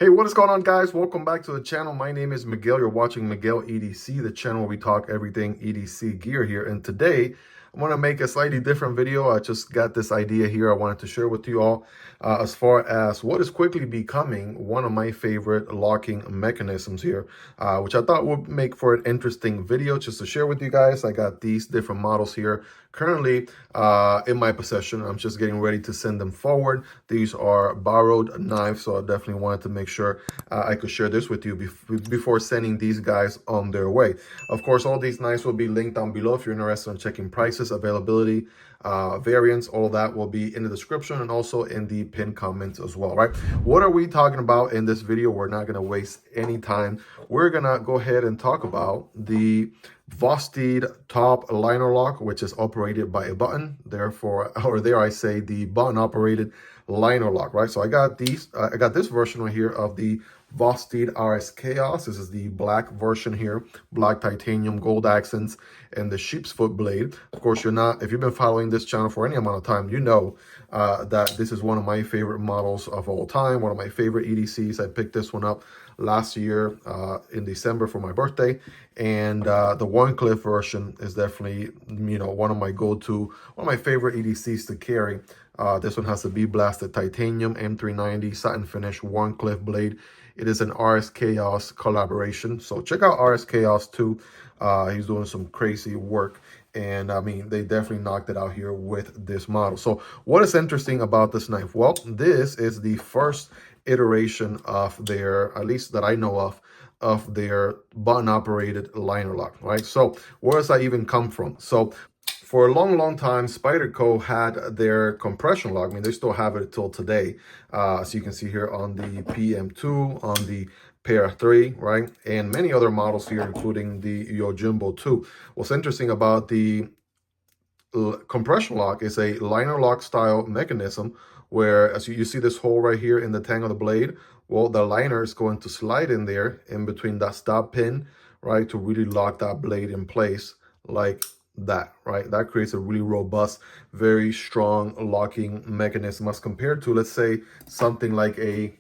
Hey, what is going on, guys? Welcome back to the channel. My name is Miguel. You're watching Miguel EDC, the channel where we talk everything EDC gear here. And today, I'm going to make a slightly different video. I just got this idea here I wanted to share with you all as far as what is quickly becoming one of my favorite locking mechanisms here, which I thought would make for an interesting video just to share with you guys. I got these different models here currently in my possession. I'm just getting ready to send them forward. These are borrowed knives, so I definitely wanted to make sure I could share this with you before sending these guys on their way. Of course, all these knives will be linked down below if you're interested in checking prices, availability, variants. All that will be in the description and also in the pinned comments as well, right? What are we talking about in this video? We're not going to waste any time. We're going to go ahead and talk about the Vosteed top liner lock, which is operated by a button. Therefore, or there I say the button operated liner lock, right? So I got these, I got this version right here of the Vosteed RSKAOS. This is the black version here, black titanium, gold accents, and the sheep's foot blade. Of course, if you've been following this channel for any amount of time, you know that this is one of my favorite models of all time, one of my favorite EDCs. I picked this one up last year in December for my birthday, and the Wharncliffe version is definitely, you know, one of my favorite EDCs to carry. This one has the blasted titanium M390 satin finish Wharncliffe blade. It is an RSKAOS collaboration, so check out RSKAOS too. He's doing some crazy work, and I mean, they definitely knocked it out here with this model. So what is interesting about this knife? Well, this is the first iteration of their, at least that I know of their button operated liner lock, right? So where does that even come from? So for a long time, Spyderco had their compression lock. I mean, they still have it till today. As you can see here on the PM2, on the Para 3, right? And many other models here, including the Yojimbo 2. What's interesting about the compression lock is a liner lock style mechanism where, as you see this hole right here in the tang of the blade, well, the liner is going to slide in there in between that stop pin, right, to really lock that blade in place like that, right? That creates a really robust, very strong locking mechanism as compared to, let's say, something like a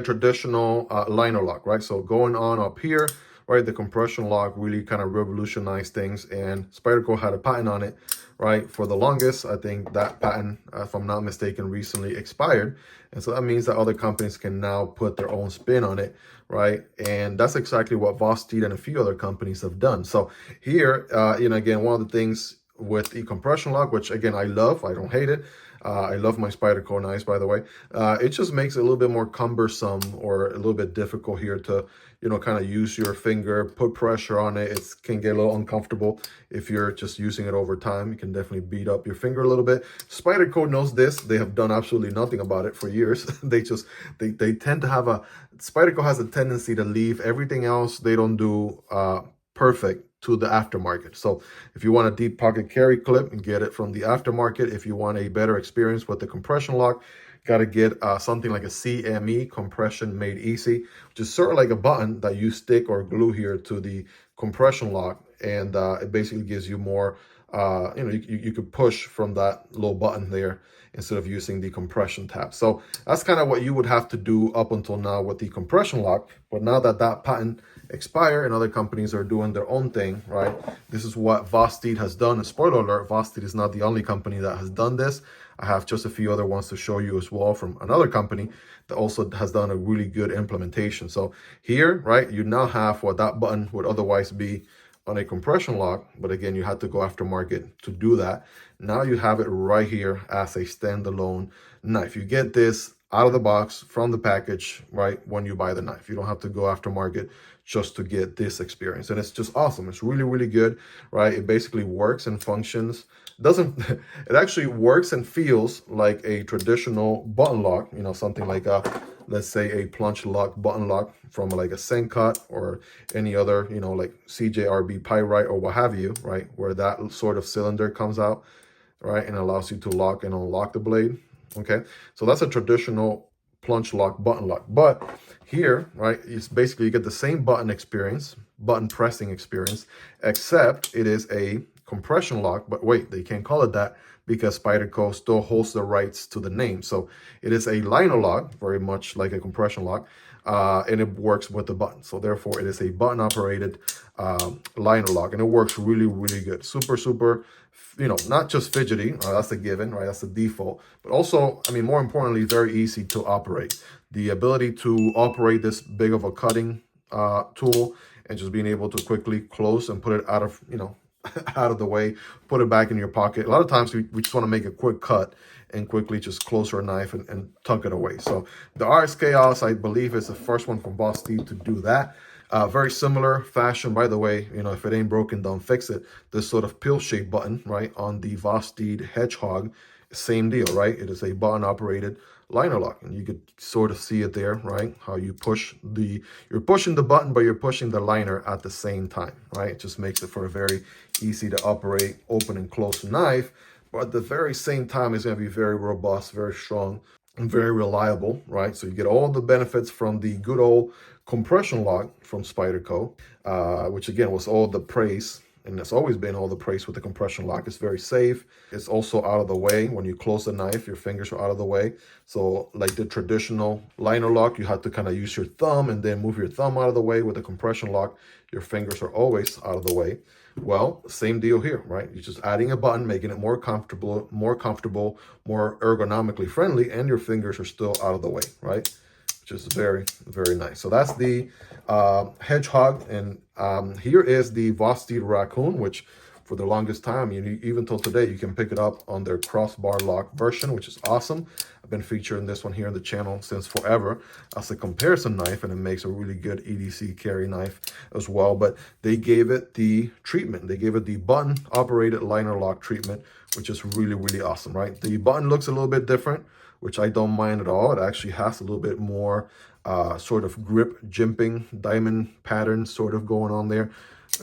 traditional liner lock, right? So going on up here, right, the compression lock really kind of revolutionized things, and Spyderco had a patent on it, right, for the longest. I think that patent, if I'm not mistaken, recently expired, and so that means that other companies can now put their own spin on it, right? And that's exactly what Vosteed and a few other companies have done. So here, you know, again, one of the things with the compression lock, which again I love, I don't hate it. I love my Spyderco knives, by the way. It just makes it a little bit more cumbersome or a little bit difficult here to, you know, kind of use your finger, put pressure on it. It can get a little uncomfortable if you're just using it over time. You can definitely beat up your finger a little bit. Spyderco knows this. They have done absolutely nothing about it for years. They tend to have Spyderco has a tendency to leave everything else they don't do perfect to the aftermarket. So if you want a deep pocket carry clip, and get it from the aftermarket. If you want a better experience with the compression lock, got to get something like a CME, compression made easy, which is sort of like a button that you stick or glue here to the compression lock, and it basically gives you more, you know, you could push from that little button there instead of using the compression tab. So that's kind of what you would have to do up until now with the compression lock. But now that that patent expired and other companies are doing their own thing, right? This is what Vosteed has done. And spoiler alert, Vosteed is not the only company that has done this. I have just a few other ones to show you as well from another company that also has done a really good implementation. So here, right, you now have what that button would otherwise be on a compression lock, but again, you had to go aftermarket to do that. Now you have it right here as a standalone knife. You get this out of the box from the package, right, when you buy the knife. You don't have to go aftermarket just to get this experience, and it's just awesome. It's really good, right? It basically works and functions. It actually works and feels like a traditional button lock, you know, something like a, let's say, a plunge lock button lock from like a SENCUT or any other, you know, like CJRB Pyrite or what have you, right, where that sort of cylinder comes out, right, and allows you to lock and unlock the blade. Okay, so that's a traditional plunge lock button lock. But here, right, it's basically you get the same button experience, button pressing experience, except it is a compression lock, but wait, they can't call it that because Spyderco still holds the rights to the name. So it is a liner lock, very much like a compression lock, and it works with the button. So therefore, it is a button-operated liner lock, and it works really, really good. Super, super, you know, not just fidgety, that's a given, right? That's the default, but also, I mean, more importantly, very easy to operate. The ability to operate this big of a cutting tool and just being able to quickly close and put it out of, you know, out of the way, put it back in your pocket. A lot of times we just want to make a quick cut and quickly just close our knife and tuck it away. So the RSKAOS, I believe, is the first one from Vosteed to do that. Very similar fashion, by the way, you know, if it ain't broken, don't fix it. This sort of pill shape button, right, on the Vosteed Hedgehog, same deal, right? It is a button operated liner lock, and you could sort of see it there, right? How you push you're pushing the button, but you're pushing the liner at the same time, right? It just makes it for a very easy to operate, open and close knife, but at the very same time, it's going to be very robust, very strong, and very reliable, right? So you get all the benefits from the good old compression lock from Spyderco, which again was all the praise, and it's always been all the praise with the compression lock. It's very safe. It's also out of the way. When you close the knife, your fingers are out of the way. So like the traditional liner lock, you have to kind of use your thumb and then move your thumb out of the way. With the compression lock, your fingers are always out of the way. Well, same deal here, right? You're just adding a button, making it more comfortable, more ergonomically friendly, and your fingers are still out of the way, right? Which is very, very nice. So that's the Hedgehog, and here is the Vosteed Raccoon, which for the longest time, even till today, you can pick it up on their crossbar lock version, which is awesome. I've been featuring this one here on the channel since forever as a comparison knife, and it makes a really good EDC carry knife as well. But they gave it the treatment. They gave it the button-operated liner lock treatment, which is really, really awesome, right? The button looks a little bit different, which I don't mind at all. It actually has a little bit more sort of grip jimping diamond pattern sort of going on there.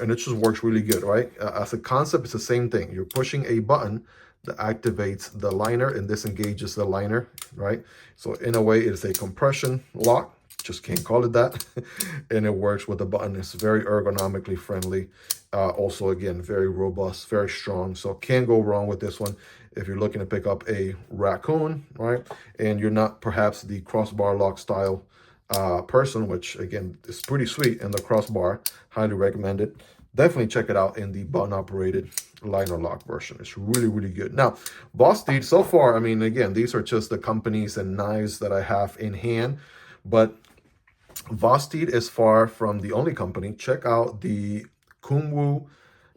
And it just works really good, right? As a concept, it's the same thing. You're pushing a button that activates the liner and disengages the liner, right? So in a way, it's a compression lock. Just can't call it that. And it works with the button. It's very ergonomically friendly. Also, again, very robust, very strong. So can't go wrong with this one if you're looking to pick up a Raccoon, right? And you're not perhaps the crossbar lock style person, which again is pretty sweet, and the crossbar, highly recommend it. Definitely check it out in the button operated liner lock version. It's really, really good. Now, Vosteed, so far, I mean, again, these are just the companies and knives that I have in hand, but Vosteed is far from the only company. Check out the Ketuo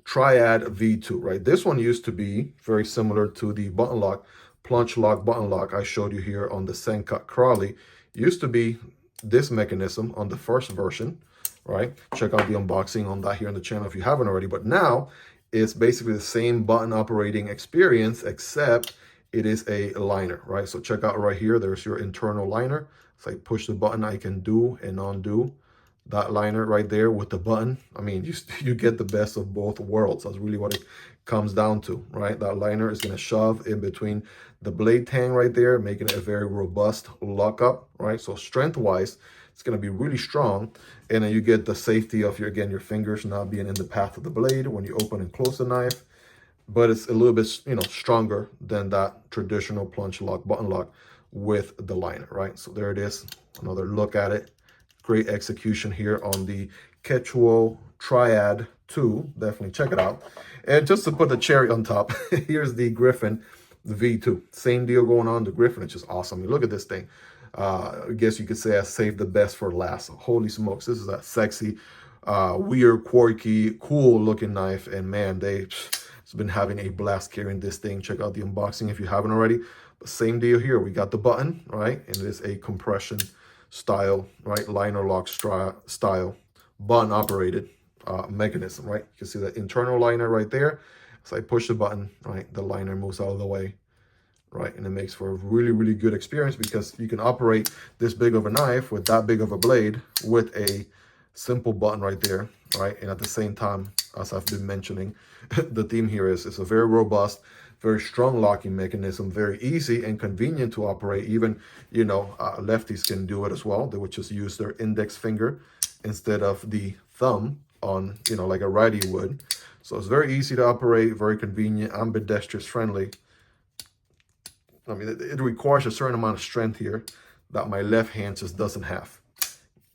Triad V2, right? This one used to be very similar to the button lock, plunge lock, button lock I showed you here on the SENCUT Crowley. Used to be this mechanism on the first version, right? Check out the unboxing on that here on the channel if you haven't already. But now it's basically the same button operating experience, except it is a liner, right? So check out right here, there's your internal liner. So I push the button, I can do and undo that liner right there with the button. I mean, you get the best of both worlds. That's really what it comes down to, right? That liner is going to shove in between the blade tang right there, making it a very robust lockup, right? So strength-wise, it's going to be really strong. And then you get the safety of your fingers not being in the path of the blade when you open and close the knife. But it's a little bit, stronger than that traditional plunge lock, button lock with the liner, right? So there it is. Another look at it. Great execution here on the Ketuo Triad 2. Definitely check it out. And just to put the cherry on top, here's the Griffin V2. Same deal going on. The Griffin is just awesome. Look at this thing. I guess you could say I saved the best for last. Holy smokes. This is a sexy, weird, quirky, cool looking knife. And man, it's been having a blast carrying this thing. Check out the unboxing if you haven't already. But same deal here. We got the button, right? And it is a compression style, right? Liner lock style, button operated mechanism, right? You can see the internal liner right there. So I push the button, right? The liner moves out of the way, right? And it makes for a really, really good experience because you can operate this big of a knife with that big of a blade with a simple button right there, right? And at the same time, as I've been mentioning, the theme here is it's a very robust, very strong locking mechanism, very easy and convenient to operate. Even, lefties can do it as well. They would just use their index finger instead of the thumb on, like a righty would. So it's very easy to operate, very convenient, ambidextrous friendly. I mean, it requires a certain amount of strength here that my left hand just doesn't have.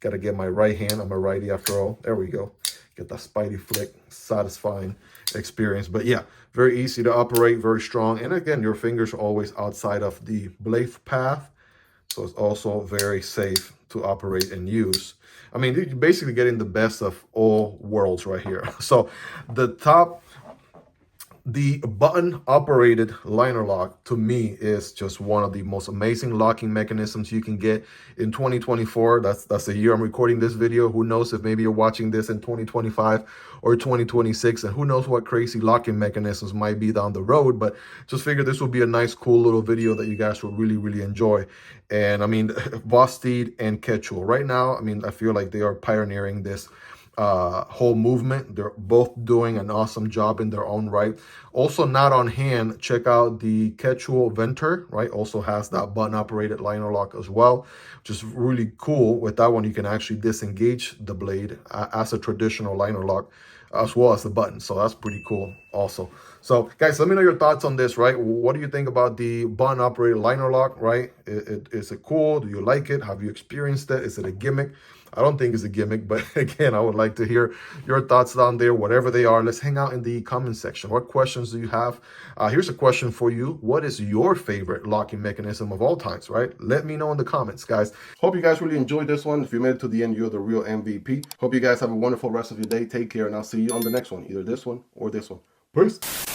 Got to get my right hand. I'm a righty after all. There we go. Get that Spidey flick, satisfying experience. But yeah, very easy to operate, very strong. And again, your fingers are always outside of the blade path. So it's also very safe to operate and use. I mean, you're basically getting the best of all worlds right here. So the button operated liner lock to me is just one of the most amazing locking mechanisms you can get in 2024. That's the year I'm recording this video. Who knows if maybe you're watching this in 2025 or 2026, and who knows what crazy locking mechanisms might be down the road. But just figured this would be a nice, cool little video that you guys would really, really enjoy. And I mean, Vosteed and Ketuo right now, I mean, I feel like they are pioneering this whole movement. They're both doing an awesome job in their own right. Also not on hand, check out the Ketuo Venter, right? Also has that button operated liner lock as well, which is really cool. With that one, you can actually disengage the blade as a traditional liner lock, as well as the button. So that's pretty cool also. So guys, let me know your thoughts on this, right? What do you think about the button operated liner lock, right? Is it cool? Do you like it? Have you experienced it? Is it a gimmick? I don't think it's a gimmick, but again, I would like to hear your thoughts down there, whatever they are. Let's hang out in the comment section. What questions do you have? Here's a question for you. What is your favorite locking mechanism of all times, right? Let me know in the comments, guys. Hope you guys really enjoyed this one. If you made it to the end, you're the real MVP. Hope you guys have a wonderful rest of your day. Take care, and I'll see you on the next one, either this one or this one. Peace.